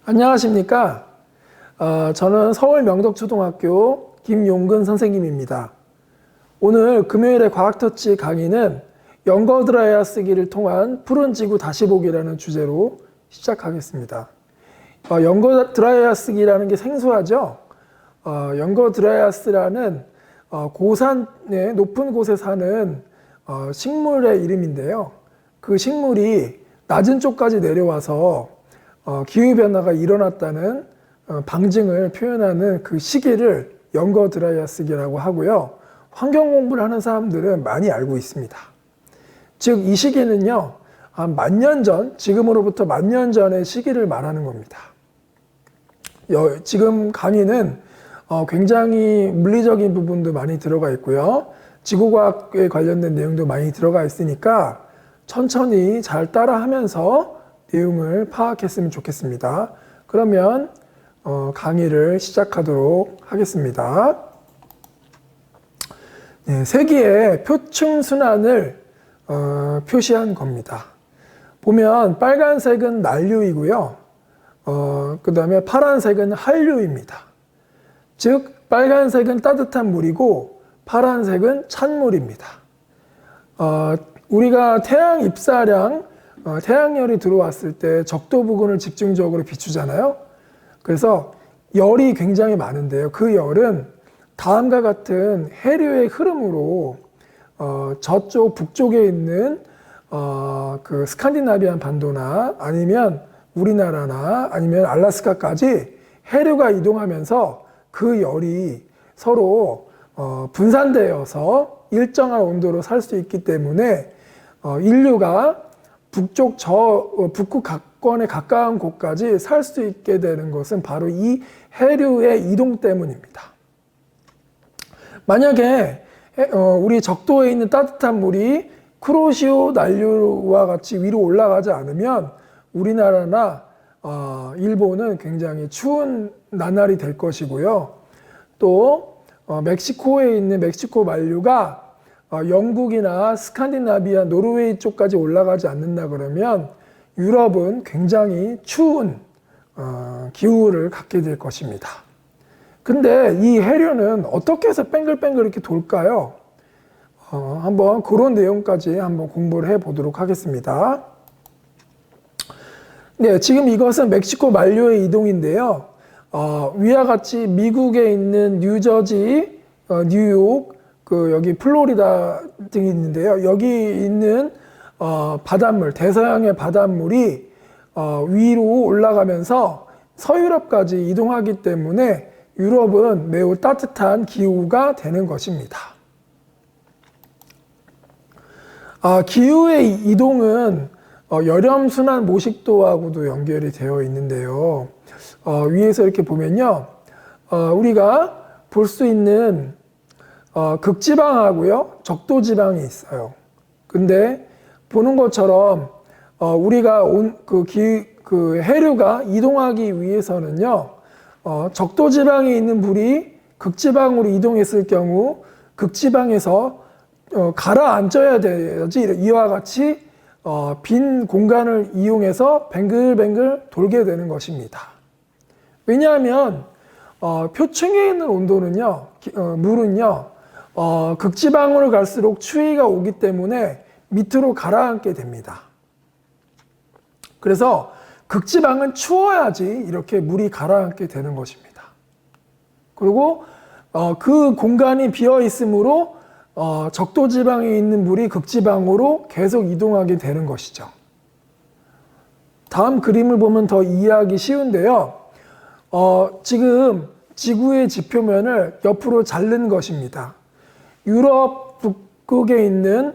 안녕하십니까? 저는 서울 명덕초등학교 김용근 선생님입니다. 오늘 금요일의 과학터치 강의는 연거 드라이아 쓰기를 통한 푸른 지구 다시 보기라는 주제로 시작하겠습니다. 연거 드라이아 쓰기라는 게 생소하죠? 연거 드라이아스라는 고산의 높은 곳에 사는 식물의 이름인데요. 그 식물이 낮은 쪽까지 내려와서 기후변화가 일어났다는 방증을 표현하는 그 시기를 연거 드라이아스기라고 하고요. 환경 공부를 하는 사람들은 많이 알고 있습니다. 즉, 이 시기는요, 한 10,000년 전, 지금으로부터 10,000년 전의 시기를 말하는 겁니다. 지금 강의는 굉장히 물리적인 부분도 많이 들어가 있고요. 지구과학에 관련된 내용도 많이 들어가 있으니까 천천히 잘 따라하면서 내용을 파악했으면 좋겠습니다. 그러면 강의를 시작하도록 하겠습니다. 네, 세기의 표층 순환을 표시한 겁니다. 보면 빨간색은 난류이고요. 그 다음에 파란색은 한류입니다. 즉 빨간색은 따뜻한 물이고 파란색은 찬물입니다. 우리가 태양 입사량, 태양열이 들어왔을 때 적도 부근을 집중적으로 비추잖아요. 그래서 열이 굉장히 많은데요. 그 열은 다음과 같은 해류의 흐름으로 저쪽 북쪽에 있는 그 스칸디나비안 반도나 아니면 우리나라나 아니면 알래스카까지 해류가 이동하면서 그 열이 서로 분산되어서 일정한 온도로 살 수 있기 때문에 인류가 북극 각권에 가까운 곳까지 살 수 있게 되는 것은 바로 이 해류의 이동 때문입니다. 만약에 우리 적도에 있는 따뜻한 물이 쿠로시오 난류와 같이 위로 올라가지 않으면 우리나라나 일본은 굉장히 추운 나날이 될 것이고요. 또 멕시코에 있는 멕시코 만류가 영국이나 스칸디나비아, 노르웨이 쪽까지 올라가지 않는다 그러면 유럽은 굉장히 추운 기후를 갖게 될 것입니다. 근데 이 해류는 어떻게 해서 뱅글뱅글 이렇게 돌까요? 한번 그런 내용까지 한번 공부를 해 보도록 하겠습니다. 네, 지금 이것은 멕시코 만류의 이동인데요. 위와 같이 미국에 있는 뉴저지, 뉴욕, 여기 플로리다 등이 있는데요. 여기 있는 바닷물, 대서양의 바닷물이 위로 올라가면서 서유럽까지 이동하기 때문에 유럽은 매우 따뜻한 기후가 되는 것입니다. 기후의 이동은 열염순환 모식도하고도 연결이 되어 있는데요. 위에서 이렇게 보면요. 우리가 볼 수 있는 극지방하고요, 적도지방이 있어요. 근데 보는 것처럼 우리가 그 해류가 이동하기 위해서는요, 적도지방에 있는 물이 극지방으로 이동했을 경우 극지방에서 가라앉아야 되지, 이와 같이 빈 공간을 이용해서 뱅글뱅글 돌게 되는 것입니다. 왜냐하면 표층에 있는 온도는요, 물은요, 극지방으로 갈수록 추위가 오기 때문에 밑으로 가라앉게 됩니다. 그래서 극지방은 추워야지 이렇게 물이 가라앉게 되는 것입니다. 그리고 그 공간이 비어 있으므로 적도지방에 있는 물이 극지방으로 계속 이동하게 되는 것이죠. 다음 그림을 보면 더 이해하기 쉬운데요. 지금 지구의 지표면을 옆으로 자른 것입니다. 유럽 북극에 있는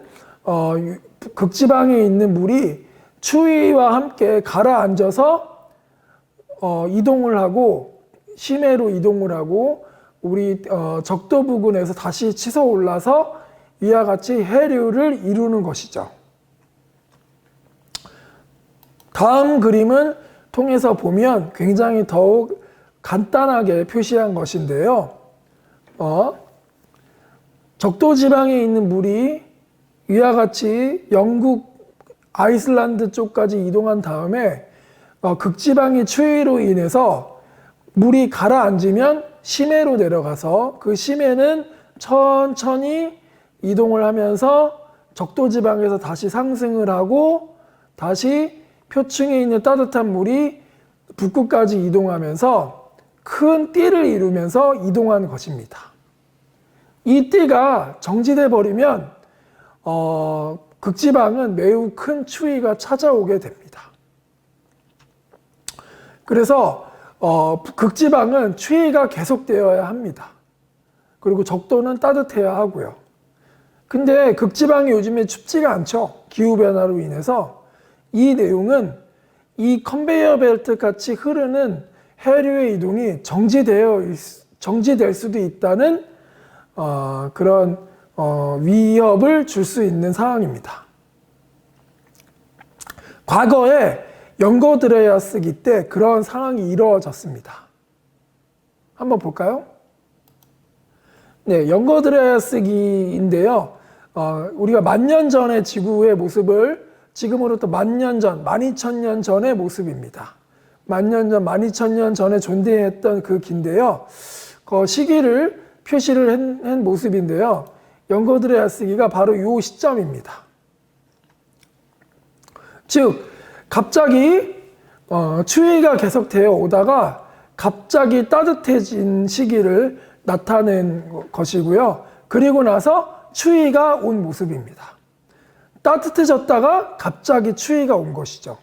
극지방에 있는 물이 추위와 함께 가라앉아서 이동을 하고 심해로 이동을 하고 우리 적도 부근에서 다시 치솟아 올라서 이와 같이 해류를 이루는 것이죠. 다음 그림을 통해서 보면 굉장히 더욱 간단하게 표시한 것인데요. 적도 지방에 있는 물이 이와 같이 영국, 아이슬란드 쪽까지 이동한 다음에 극지방의 추위로 인해서 물이 가라앉으면 심해로 내려가서 그 심해는 천천히 이동을 하면서 적도지방에서 다시 상승을 하고 다시 표층에 있는 따뜻한 물이 북극까지 이동하면서 큰 띠를 이루면서 이동하는 것입니다. 이 띠가 정지돼 버리면 극지방은 매우 큰 추위가 찾아오게 됩니다. 그래서 극지방은 추위가 계속되어야 합니다. 그리고 적도는 따뜻해야 하고요. 근데 극지방이 요즘에 춥지가 않죠. 기후변화로 인해서. 이 내용은 이 컨베이어 벨트 같이 흐르는 해류의 이동이 정지될 수도 있다는 그런 위협을 줄 수 있는 상황입니다. 과거에 연거드레아스기 때 그런 상황이 이루어졌습니다. 한번 볼까요? 네, 연거드레아스기인데요. 우리가 10,000년 전의 지구의 모습을 지금으로부터 10,000년 전, 12,000년 전의 모습입니다. 10,000년 전, 12,000년 전에 존재했던 그 기인데요. 그 시기를 표시를 한 모습인데요. 연거드레아스기가 바로 이 시점입니다. 즉, 갑자기 추위가 계속되어 오다가 갑자기 따뜻해진 시기를 나타낸 것이고요. 그리고 나서 추위가 온 모습입니다. 따뜻해졌다가 갑자기 추위가 온 것이죠.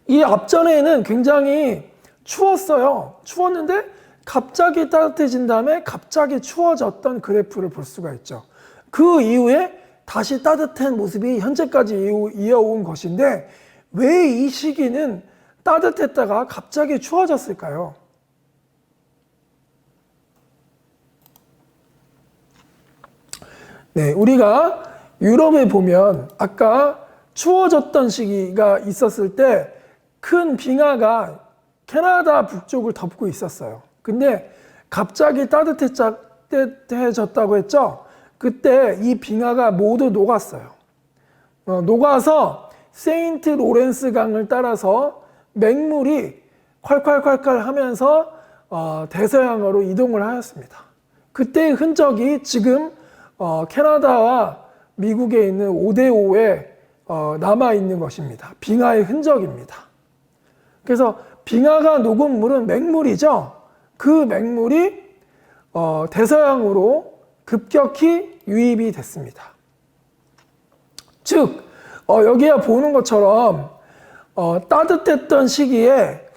이 앞전에는 굉장히 추웠어요. 추웠는데 갑자기 따뜻해진 다음에 갑자기 추워졌던 그래프를 볼 수가 있죠. 그 이후에 다시 따뜻한 모습이 현재까지 이어온 것인데 왜 이 시기는 따뜻했다가 갑자기 추워졌을까요? 네, 우리가 유럽에 보면 아까 추워졌던 시기가 있었을 때 큰 빙하가 캐나다 북쪽을 덮고 있었어요. 근데 갑자기 따뜻해졌다고 했죠? 그때 이 빙하가 모두 녹았어요. 녹아서 세인트 로렌스 강을 따라서 맹물이 콸콸콸콸 하면서 대서양으로 이동을 하였습니다. 그때의 흔적이 지금 캐나다와 미국에 있는 오데오에 남아있는 것입니다. 빙하의 흔적입니다. 그래서 빙하가 녹은 물은 맹물이죠. 그 맹물이 대서양으로 급격히 유입이 됐습니다. 즉 여기에 보는 것처럼 따뜻했던 시기에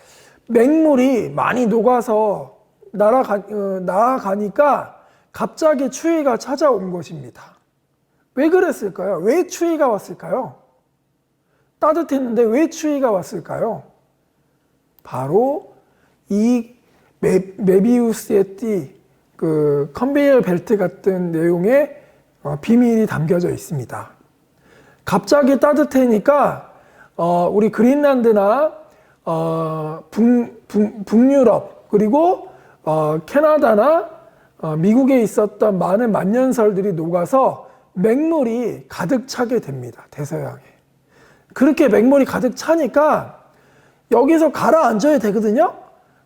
맹물이 많이 녹아서 나아가니까 갑자기 추위가 찾아온 것입니다. 왜 그랬을까요? 왜 추위가 왔을까요? 따뜻했는데 왜 추위가 왔을까요? 바로 이 메비우스의 띠, 그 컨베이어 벨트 같은 내용의 비밀이 담겨져 있습니다. 갑자기 따뜻해니까 우리 그린란드나 북유럽 그리고 캐나다나 미국에 있었던 많은 만년설들이 녹아서 맹물이 가득 차게 됩니다. 대서양에. 그렇게 맹물이 가득 차니까 여기서 가라앉아야 되거든요.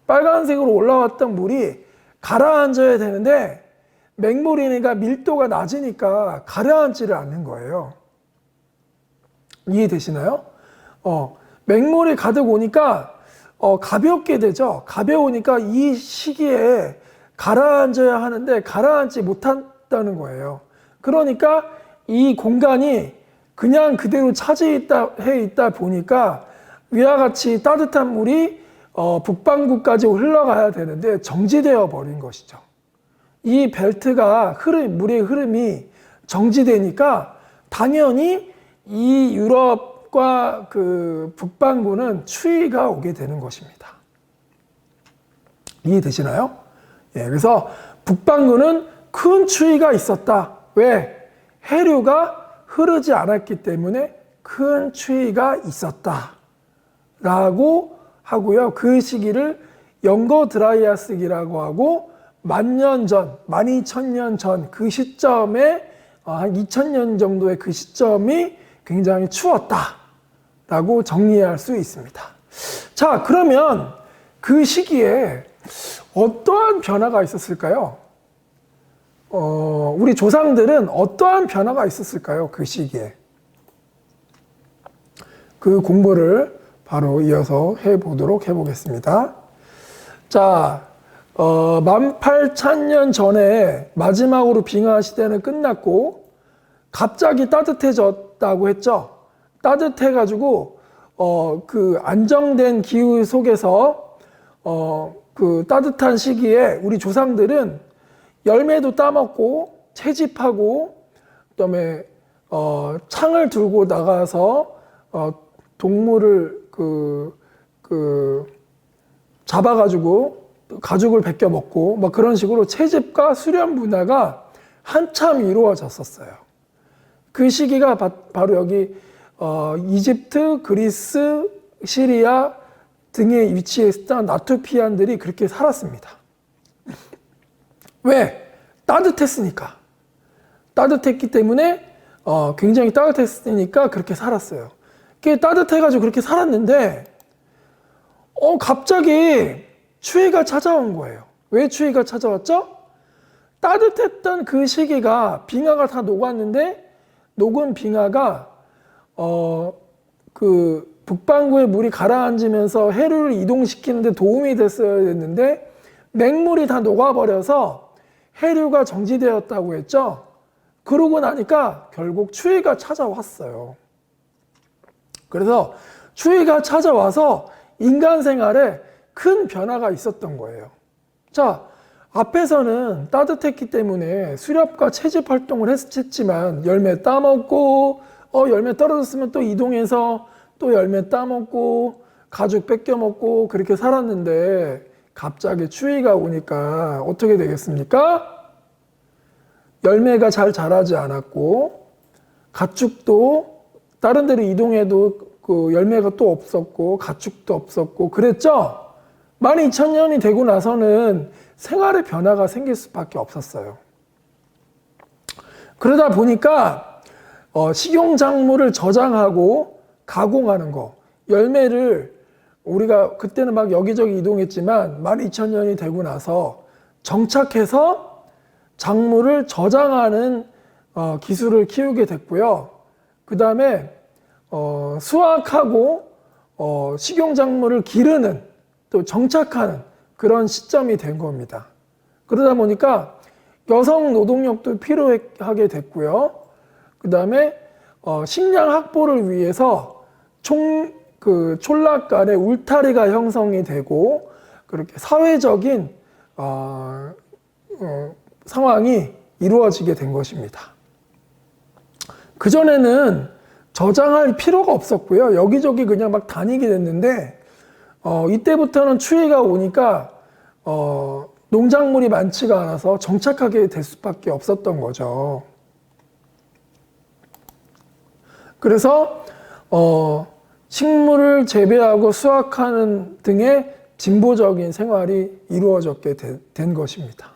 빨간색으로 올라왔던 물이 가라앉아야 되는데 맹물이니까 밀도가 낮으니까 가라앉지를 않는 거예요. 이해되시나요? 맹물이 가득 오니까 가볍게 되죠. 가벼우니까 이 시기에 가라앉아야 하는데 가라앉지 못한다는 거예요. 그러니까 이 공간이 그냥 그대로 차지해 있다 보니까 위와 같이 따뜻한 물이 북반구까지 흘러가야 되는데 정지되어 버린 것이죠. 이 벨트가 물의 흐름이 정지되니까 당연히 이 유럽과 그 북반구는 추위가 오게 되는 것입니다. 이해되시나요? 예, 그래서 북반구는 큰 추위가 있었다. 왜? 해류가 흐르지 않았기 때문에 큰 추위가 있었다. 라고 하고요. 그 시기를 연거드라이아스기라고 하고 10,000년 전, 12,000년 전 그 시점에 한 2,000년 정도의 그 시점이 굉장히 추웠다 라고 정리할 수 있습니다. 자, 그러면 그 시기에 어떠한 변화가 있었을까요? 우리 조상들은 어떠한 변화가 있었을까요? 그 시기에. 그 공부를 바로 이어서 해보겠습니다. 자, 18,000년 전에 마지막으로 빙하 시대는 끝났고 갑자기 따뜻해졌다고 했죠. 따뜻해가지고 그 안정된 기후 속에서 그 따뜻한 시기에 우리 조상들은 열매도 따먹고 채집하고 그다음에 창을 들고 나가서 동물을 잡아가지고 가죽을 벗겨 먹고 막 그런 식으로 채집과 수련 문화가 한참 이루어졌었어요. 그 시기가 바로 여기 이집트, 그리스, 시리아 등에 위치했던 나투피안들이 그렇게 살았습니다. 왜? 따뜻했으니까. 따뜻했기 때문에 굉장히 따뜻했으니까 그렇게 살았어요. 그게 따뜻해가지고 그렇게 살았는데 갑자기 추위가 찾아온 거예요. 왜 추위가 찾아왔죠? 따뜻했던 그 시기가 빙하가 다 녹았는데 녹은 빙하가 그 북반구의 물이 가라앉으면서 해류를 이동시키는데 도움이 됐어야 됐는데 맹물이 다 녹아버려서 해류가 정지되었다고 했죠. 그러고 나니까 결국 추위가 찾아왔어요. 그래서 추위가 찾아와서 인간 생활에 큰 변화가 있었던 거예요. 자, 앞에서는 따뜻했기 때문에 수렵과 채집 활동을 했지만 열매 따먹고 열매 떨어졌으면 또 이동해서 또 열매 따먹고 가죽 뺏겨 먹고 그렇게 살았는데 갑자기 추위가 오니까 어떻게 되겠습니까? 열매가 잘 자라지 않았고 가축도 다른 데로 이동해도 그 열매가 또 없었고 가축도 없었고 그랬죠? 12,000년이 되고 나서는 생활의 변화가 생길 수밖에 없었어요. 그러다 보니까 식용작물을 저장하고 가공하는 거, 열매를 우리가 그때는 막 여기저기 이동했지만 12,000년이 되고 나서 정착해서 작물을 저장하는 기술을 키우게 됐고요. 그 다음에 수확하고 식용작물을 기르는 또 정착하는 그런 시점이 된 겁니다. 그러다 보니까 여성 노동력도 필요하게 됐고요. 그 다음에 식량 확보를 위해서 촌락 간의 울타리가 형성이 되고 그렇게 사회적인 상황이 이루어지게 된 것입니다. 그전에는 저장할 필요가 없었고요. 여기저기 그냥 막 다니게 됐는데 이때부터는 추위가 오니까 농작물이 많지가 않아서 정착하게 될 수밖에 없었던 거죠. 그래서 식물을 재배하고 수확하는 등의 진보적인 생활이 이루어졌게 된 것입니다.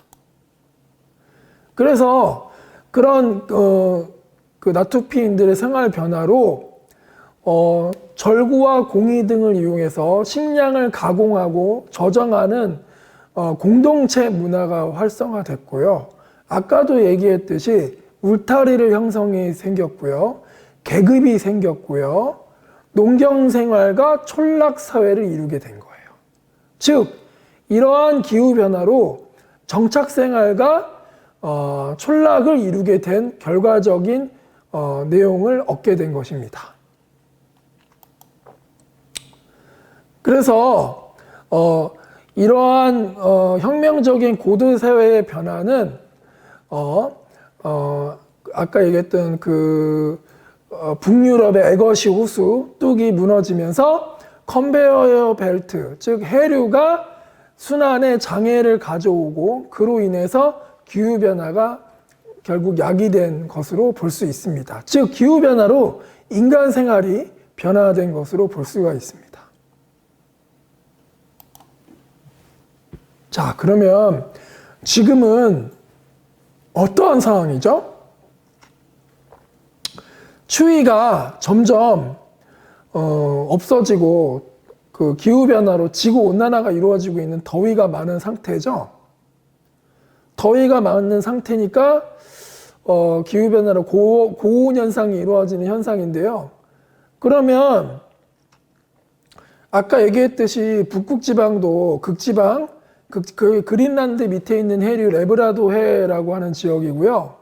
그래서 그런 그 나투피인들의 생활 변화로 절구와 공이 등을 이용해서 식량을 가공하고 저장하는 공동체 문화가 활성화됐고요. 아까도 얘기했듯이 울타리를 형성이 생겼고요. 계급이 생겼고요. 농경생활과 촌락사회를 이루게 된 거예요. 즉 이러한 기후변화로 정착생활과 촌락을 이루게 된 결과적인 내용을 얻게 된 것입니다. 그래서 이러한 혁명적인 고도사회의 변화는 아까 얘기했던 그 북유럽의 에거시 호수 뚝이 무너지면서 컨베이어 벨트, 즉 해류가 순환에 장애를 가져오고 그로 인해서 기후변화가 결국 야기된 것으로 볼 수 있습니다. 즉 기후변화로 인간 생활이 변화된 것으로 볼 수가 있습니다. 자, 그러면 지금은 어떠한 상황이죠? 추위가 점점 없어지고 그 기후변화로 지구온난화가 이루어지고 있는 더위가 많은 상태죠. 더위가 많은 상태니까 기후변화로 고온 현상이 이루어지는 현상인데요. 그러면 아까 얘기했듯이 북극지방도 극지방, 그 그린란드 밑에 있는 해류 레브라도해라고 하는 지역이고요.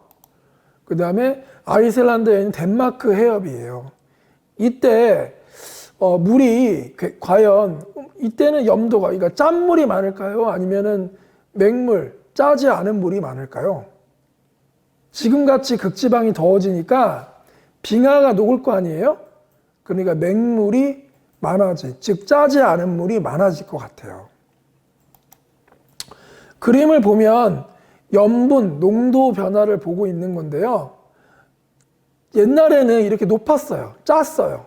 그 다음에 아이슬란드에 있는 덴마크 해협이에요. 이때 물이 과연 이때는 염도가, 그러니까 짠물이 많을까요? 아니면은 맹물, 짜지 않은 물이 많을까요? 지금같이 극지방이 더워지니까 빙하가 녹을 거 아니에요? 그러니까 맹물이 즉 짜지 않은 물이 많아질 것 같아요. 그림을 보면 염분, 농도 변화를 보고 있는 건데요. 옛날에는 이렇게 높았어요. 짰어요.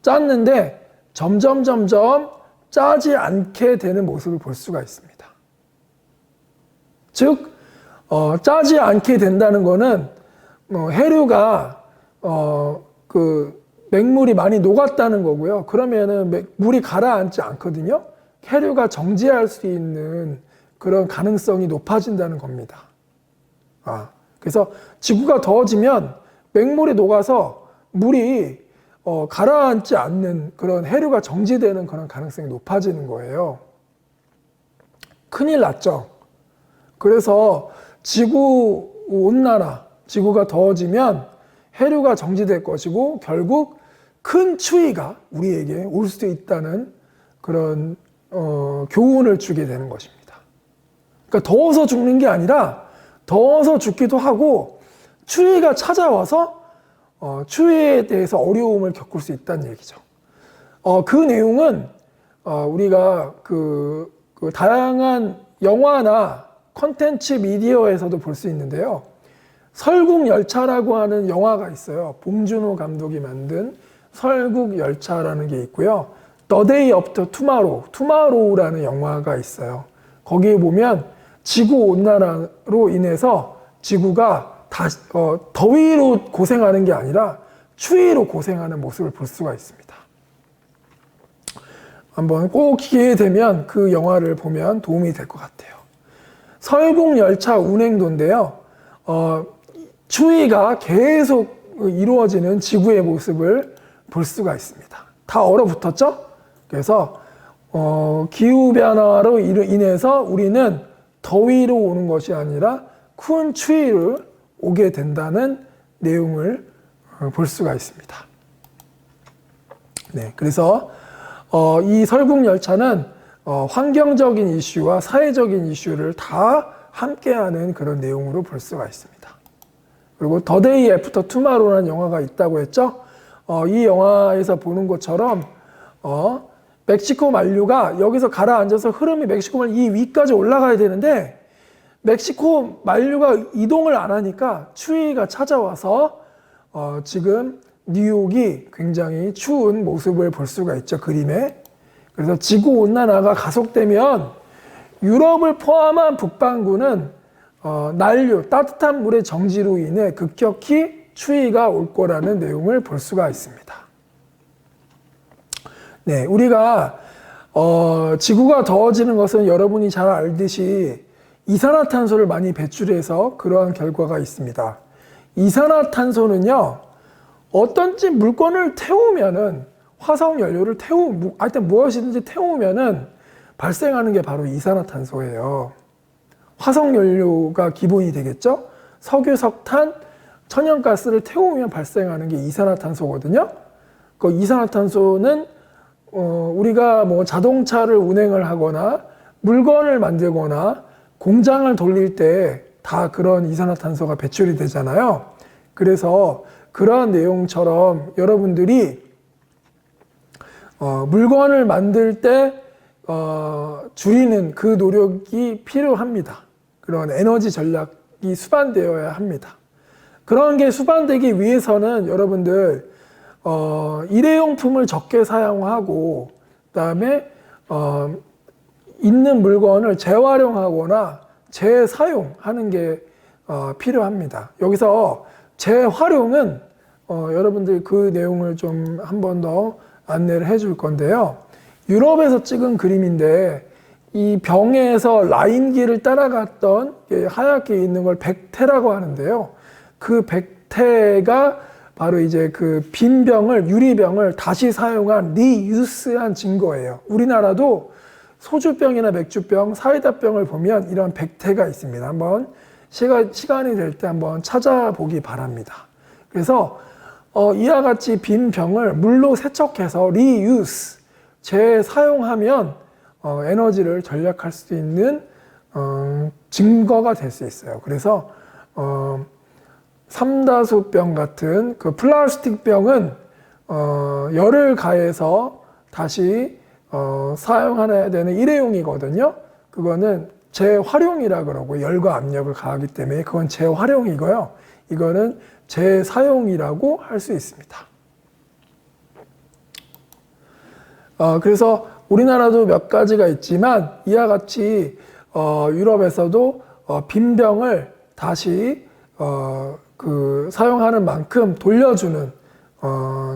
짰는데 점점 짜지 않게 되는 모습을 볼 수가 있습니다. 즉, 짜지 않게 된다는 거는 해류가 그 맹물이 많이 녹았다는 거고요. 그러면은 물이 가라앉지 않거든요. 해류가 정지할 수 있는 그런 가능성이 높아진다는 겁니다. 그래서 지구가 더워지면 맹물이 녹아서 물이 가라앉지 않는 그런 해류가 정지되는 그런 가능성이 높아지는 거예요. 큰일 났죠. 그래서 지구 온난화, 지구가 더워지면 해류가 정지될 것이고 결국 큰 추위가 우리에게 올 수도 있다는 그런 교훈을 주게 되는 것입니다. 그러니까 더워서 죽는 게 아니라 더워서 죽기도 하고 추위가 찾아와서 추위에 대해서 어려움을 겪을 수 있다는 얘기죠. 그 내용은 우리가 그 다양한 영화나 콘텐츠 미디어에서도 볼 수 있는데요. 설국열차라고 하는 영화가 있어요. 봉준호 감독이 만든 설국열차라는 게 있고요. The Day After Tomorrow, Tomorrow라는 영화가 있어요. 거기에 보면 지구온난화로 인해서 지구가 더위로 고생하는 게 아니라 추위로 고생하는 모습을 볼 수가 있습니다. 한번 꼭 기회 되면 그 영화를 보면 도움이 될 것 같아요. 설국열차 운행도인데요. 추위가 계속 이루어지는 지구의 모습을 볼 수가 있습니다. 다 얼어붙었죠? 그래서 기후변화로 인해서 우리는 더위로 오는 것이 아니라 큰 추위를 오게 된다는 내용을 볼 수가 있습니다. 네, 그래서 이 설국열차는 환경적인 이슈와 사회적인 이슈를 다 함께하는 그런 내용으로 볼 수가 있습니다. 그리고 The Day After Tomorrow라는 영화가 있다고 했죠. 이 영화에서 보는 것처럼 멕시코 만류가 여기서 가라앉아서 흐름이 멕시코 만류 이 위까지 올라가야 되는데 멕시코 만류가 이동을 안 하니까 추위가 찾아와서 지금 뉴욕이 굉장히 추운 모습을 볼 수가 있죠. 그림에. 그래서 지구온난화가 가속되면 유럽을 포함한 북반구는 난류, 따뜻한 물의 정지로 인해 급격히 추위가 올 거라는 내용을 볼 수가 있습니다. 네, 우리가 지구가 더워지는 것은 여러분이 잘 알듯이 이산화탄소를 많이 배출해서 그러한 결과가 있습니다. 이산화탄소는요, 어떤지 물건을 태우면은 화석연료를 하여튼 무엇이든지 태우면은 발생하는 게 바로 이산화탄소예요. 화석연료가 기본이 되겠죠? 석유, 석탄, 천연가스를 태우면 발생하는 게 이산화탄소거든요. 그 이산화탄소는 우리가 뭐 자동차를 운행을 하거나 물건을 만들거나 공장을 돌릴 때 다 그런 이산화탄소가 배출이 되잖아요. 그래서 그러한 내용처럼 여러분들이 물건을 만들 때 줄이는 그 노력이 필요합니다. 그런 에너지 전략이 수반되어야 합니다. 그런 게 수반되기 위해서는 여러분들 일회용품을 적게 사용하고 그다음에 있는 물건을 재활용하거나 재사용하는 게 필요합니다. 여기서 재활용은 여러분들 그 내용을 좀 한 번 더 안내를 해줄 건데요. 유럽에서 찍은 그림인데 이 병에서 라인기를 따라갔던 하얗게 있는 걸 백태라고 하는데요. 그 백태가 바로 이제 그 빈 병을, 유리병을 다시 사용한 리유스한 증거예요. 우리나라도 소주병이나 맥주병, 사이다병을 보면 이런 백태가 있습니다. 한번 시간이 될 때 한번 찾아보기 바랍니다. 그래서 이와 같이 빈 병을 물로 세척해서 리유스, 재사용하면 에너지를 절약할 수 있는 증거가 될 수 있어요. 그래서 삼다수병 같은 그 플라스틱 병은 열을 가해서 다시 사용해야 되는 일회용이거든요. 그거는 재활용이라 그러고 열과 압력을 가하기 때문에 그건 재활용이고요. 이거는 재사용이라고 할 수 있습니다. 그래서 우리나라도 몇 가지가 있지만 이와 같이 유럽에서도 빈 병을 다시 그 사용하는 만큼 돌려주는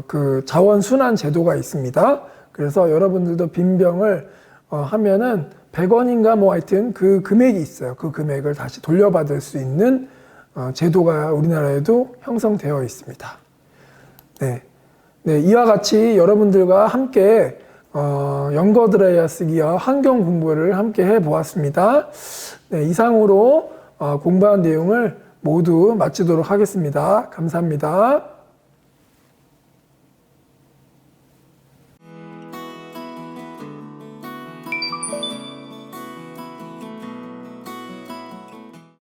그 자원순환 제도가 있습니다. 그래서 여러분들도 빈 병을 하면은 100원인가 뭐 하여튼 그 금액이 있어요. 그 금액을 다시 돌려받을 수 있는 제도가 우리나라에도 형성되어 있습니다. 네. 네, 이와 같이 여러분들과 함께 연거 드라이어 쓰기와 환경 공부를 함께 해 보았습니다. 네, 이상으로 공부한 내용을 모두 마치도록 하겠습니다. 감사합니다.